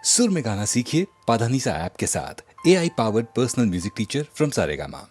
सुर में गाना सीखिए पाधानीसा ऐप के साथ। AI powered personal music teacher from Saregama.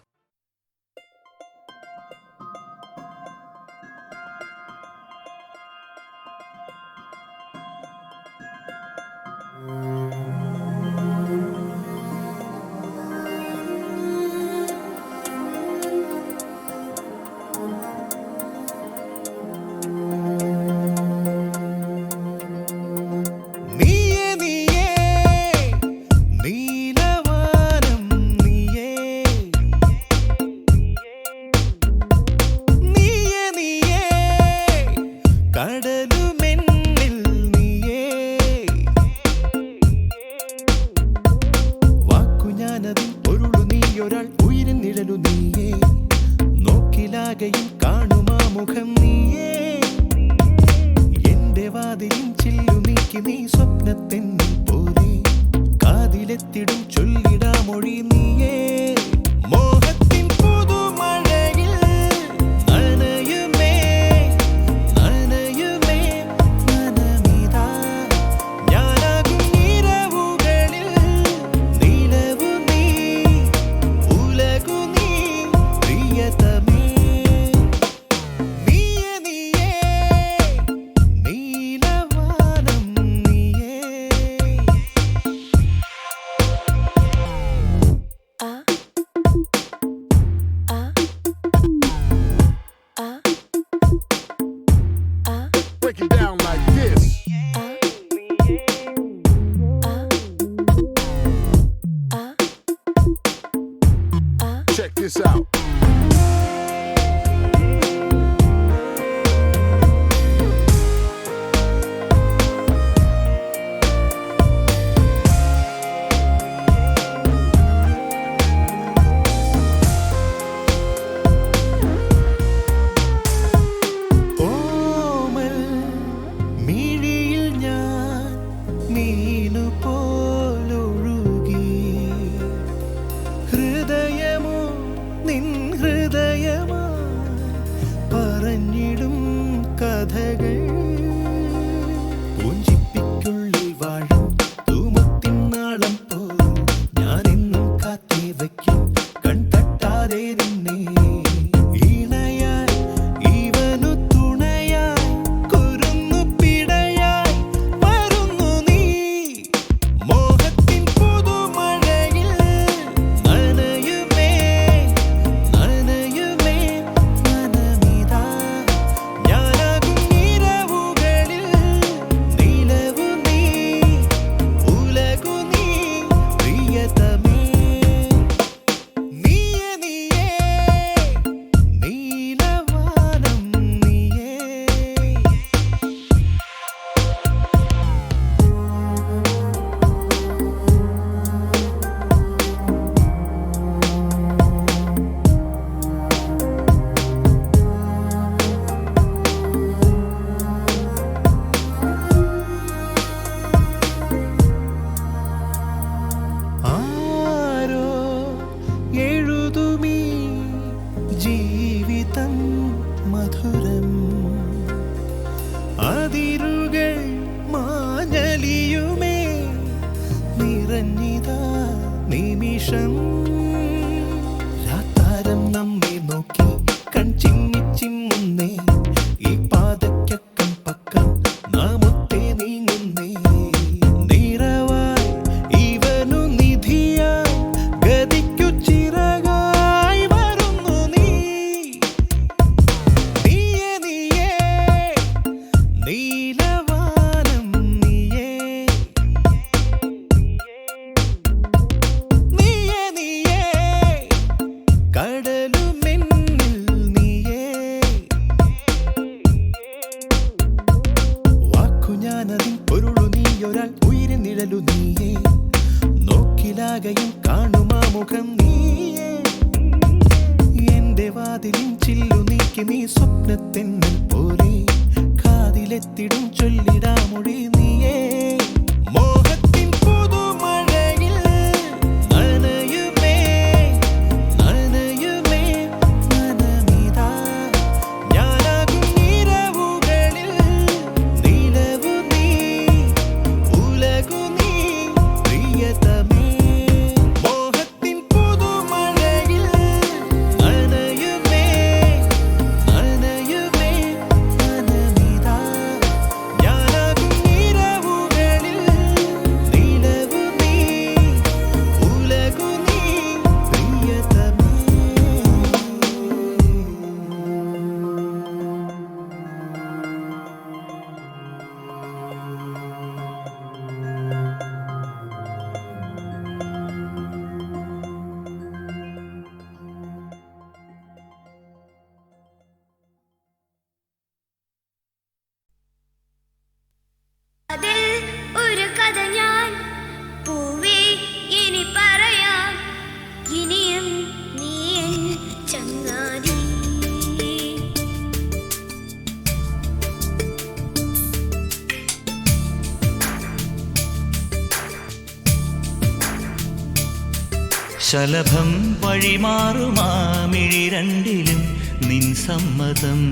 ശലഭം വഴിമാറുമാമിഴി രണ്ടിലും നിൻ സമ്മതം.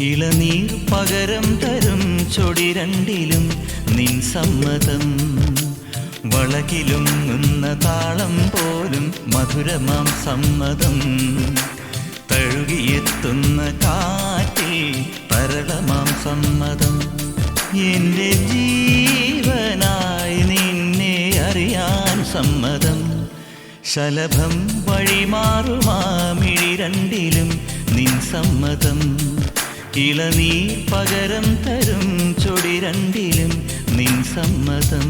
ഇളനീർ പകരം തരും ചൊടി രണ്ടിലും നിൻ സമ്മതം. വളകിലുങ്ങുന്ന താളം പോലും മധുരമാം സമ്മതം. തഴുകിയെത്തുന്ന കാറ്റിൽ തരളമാം സമ്മതം. എൻ്റെ ജീവനായി നിന്നെ അറിയാൻ സമ്മതം. ശലഭം വഴിമാറുമാമിഴി രണ്ടിലും നിൻ സമ്മതം. ഇളനീർ പകരം തരും ചൊടി രണ്ടിലും നിൻ സമ്മതം.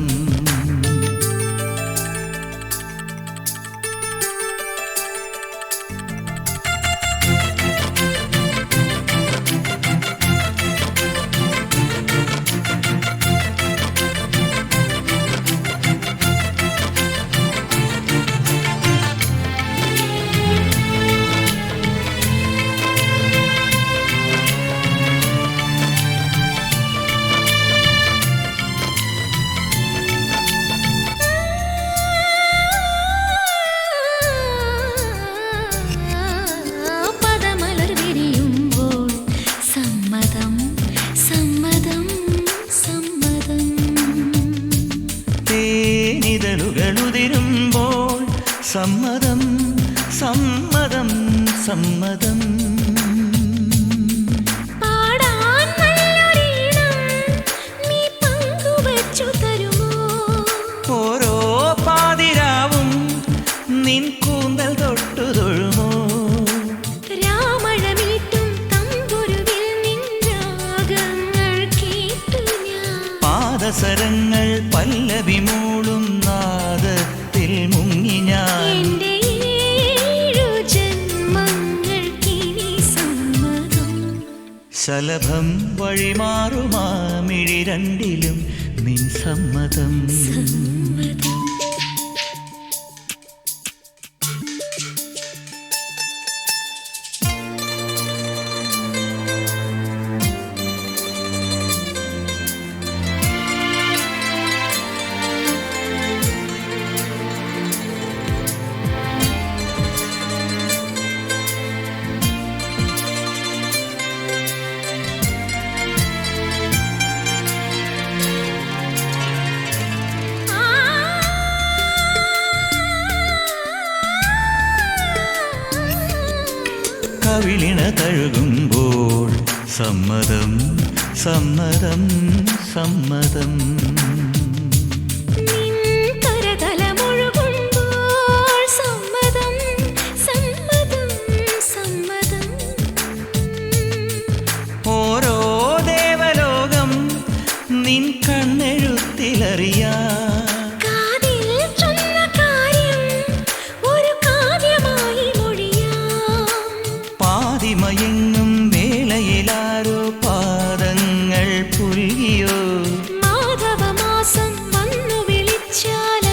തേനിതളുകളുതിരുമ്പോൾ സമ്മതം സമ്മതം സമ്മതം. പാടാൻ നല്ലൊരീണം നീ പങ്കുവച്ചു തരുമോ? ഓരോ പാതിരാവും നിൻ കൂന്തൽ തൊട്ടു തൊഴുമോ? രാമഴമീട്ടും തമ്പുരുവിൽ നിൻ രാഗങ്ങൾ കേട്ടു ഞാൻ. പാദസരങ്ങൾ പല്ലവി മൂളും നാദത്തിൽ മുങ്ങി ഞാൻ. എൻ്റെ ഏഴു ജന്മങ്ങൾക്കിനി സമ്മതം. ശലഭം വഴിമാറുമാമിഴി രണ്ടിലും നിൻ സമ്മതം. സമ്മതം. കവിളിണ തഴുകുമ്പോൾ സമ്മതം സമ്മതം സമ്മതം. നിൻ കരതലമൊഴുകുമ്പോൾ സമ്മതം സമ്മതം സമ്മതം. ഓരോ ദേവലോകം നിൻ കണ്ണെഴുത്തിലറിയാ. കാതിൽ ചൊന്ന കാര്യം ഒരു കാവ്യമായി മൊഴിയാം. പാതിമയങ്ങും വേളയിലാരോ പാദങ്ങൾ പുൽകിയോ? മാധവമാസം വന്നു വിളിച്ചാലാരാമം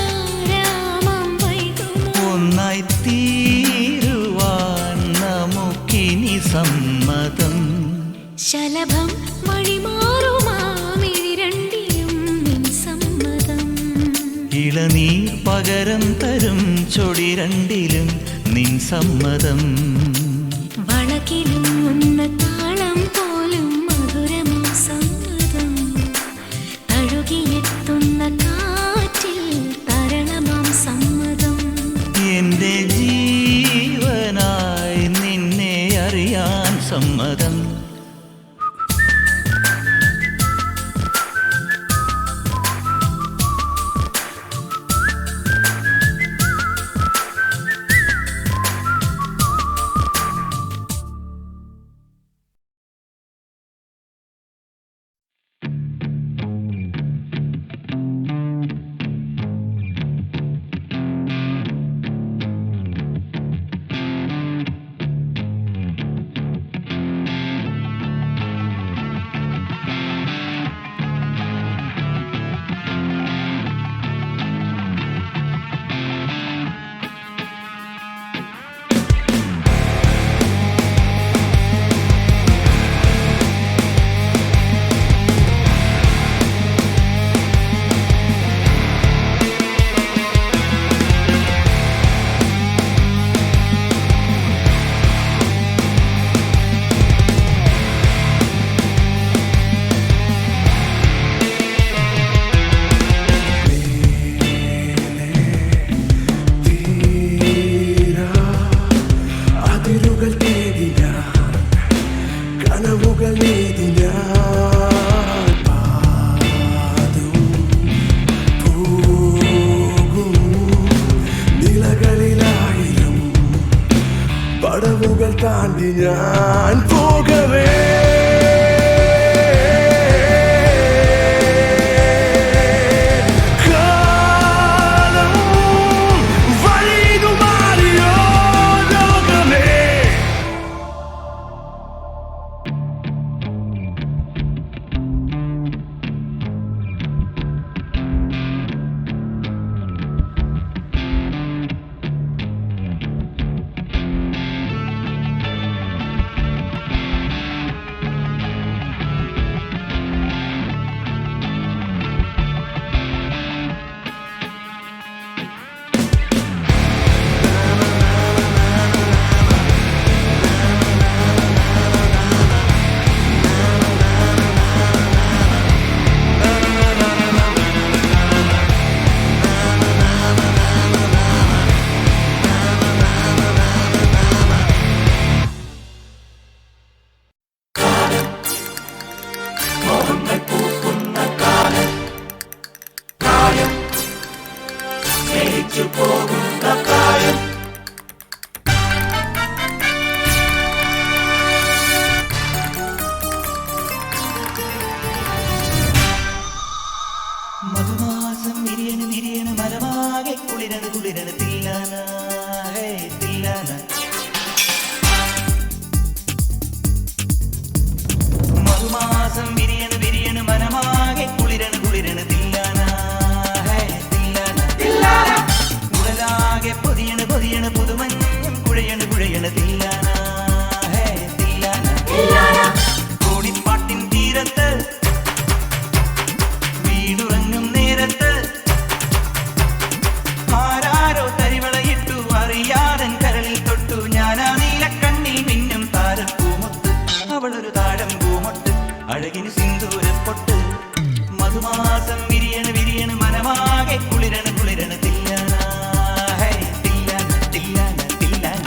വൈകുമോ? ഒന്നായി തീരുവാൻ നമുക്കിനി സമ്മതം. ശലഭം വഴിമാറുമാമിഴി രണ്ടിലും നിൻ സമ്മതം. ഇളനീർ പകരം തരും ചൊടി രണ്ടിലും നിൻ സമ്മതം. വളകിലുങ്ങുന്ന താളം പോലും മധുരമാം സമ്മതം. തഴുകിയെത്തുന്ന കാറ്റിൽ തരളമാം സമ്മതം. എൻ്റെ ജീവനായി നിന്നെ അറിയാൻ സമ്മതം. കനവുകൾ നീതി ഞാൻ പാദം പോകും നിലകളിലായിരം പടവുകൾ താണ്ടി ഞാൻ പോകവേ മധുമാസം വിരിയണ് വിരിയണ് മരമാകെ കുളിരണ് കുളിരണ് തില്ലാന ഹേ തില്ലാന മധുമാസം വിരിയണ് വിരിയണ് മരമാകെ കുളിരണ് കുളിരണ് തില്ലാന ഹേ തില്ലാന തില്ലാന ഉടലാകെ പൊതിയണ് പൊതിയണ് പുതുമഞ്ഞും കുഴയണ് കുഴയണ് തില്ലാന ഹേ തില്ലാന തില്ലാന കോടിപ്പാട്ടിൻ തീരത്ത് വീടുറങ്ങും നേരത്ത് ആരാരോ തരിവളയിട്ടു അറിയാതൻ കരളിൽ തൊട്ടു ഞാനാ നീലക്കണ്ണിൽ മിന്നും താരപ്പൂമൊത്ത് അവളൊരു താഴം പൂമൊട്ട് അഴകിന് സിന്ദൂരപ്പൊട്ട് മധുമാസം വിരിയണ് വിരിയണ് മനമാകെ കുളിരണ് കുളിരണ് തില്ലാന ഹേ തില്ലാന തില്ലാന തില്ലാന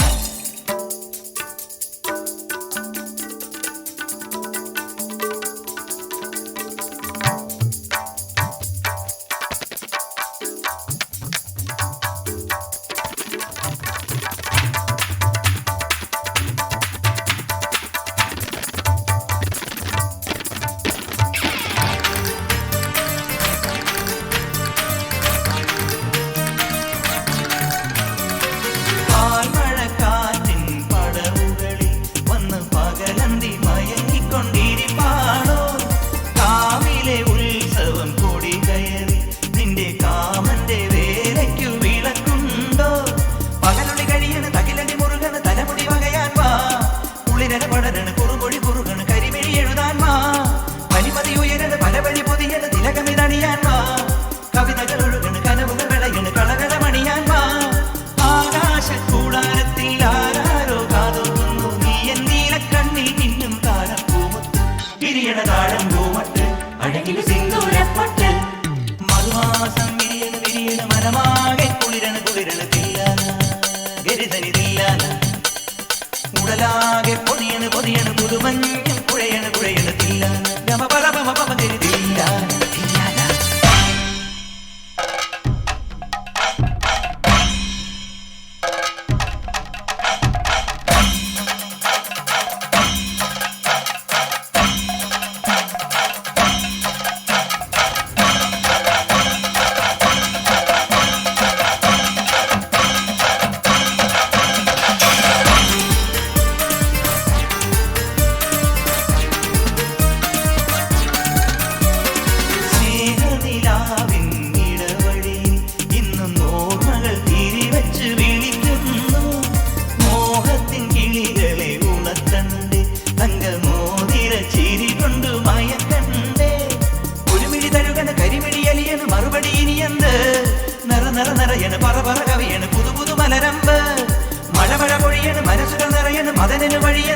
പാൽമഴക്കാറ്റിൻ പടവുകളിൽ വന്ന് പകലന്തി മയങ്ങിക്കൊണ്ടിരിപ്പാണോ കാവിലെ ഉത്സവം കൊടി കയറി നിന്റെ കാമന്റെ വേലയ്ക്കു വിളക്കുണ്ടോ പകലൊളി കഴിയണ് തകിലടി മുറുകണ് തലമുടി വകയാൻ വാ കുളിരന പടരണ കുറുകൊടി കുറുകണ് കരിമിഴി എഴുതാൻ വാ പനിപതി ഉയരണ് പല വഴി പൊതിയണ് തിലകമിതണിയാൻ വാ കവിതകൾ ഒഴുകണ് കനവുകൾ വിളയണ് കളകളമണിയാൻ വാ ആകാശക്കൂടാരത്തിൽ ആരാരോ കാതോക്കുന്നു നീ എന്നീലക്കണ്ണിൽ മിന്നും താരപ്പൂമൊത്ത് വിരിയണ താഴം പൂമട്ട് അഴകിൽ സിന്ദൂരപ്പൊട്ട് മധുമാസം വിരിയണ് വിരിയണ് മനമാകെ കുളിരണ് കുളിരണ് തില്ലാന ഗരിതനി തില്ലാന ഉടലാകെ പൊതിയണ് പൊതിയണ് പുതുമഞ്ഞും കുഴയണ് കുഴയണ് തില്ലാന ഗമ പല പമ പമ ഗരി തില്ലാന തില്ലാന നിറയണ് പറ പറ കവിയണ് പുതു പുതു മലരമ്പ് മഴ മഴ പൊഴിയണ് മനസ്സുകൾ നിറയണ് മദനന് വഴിയ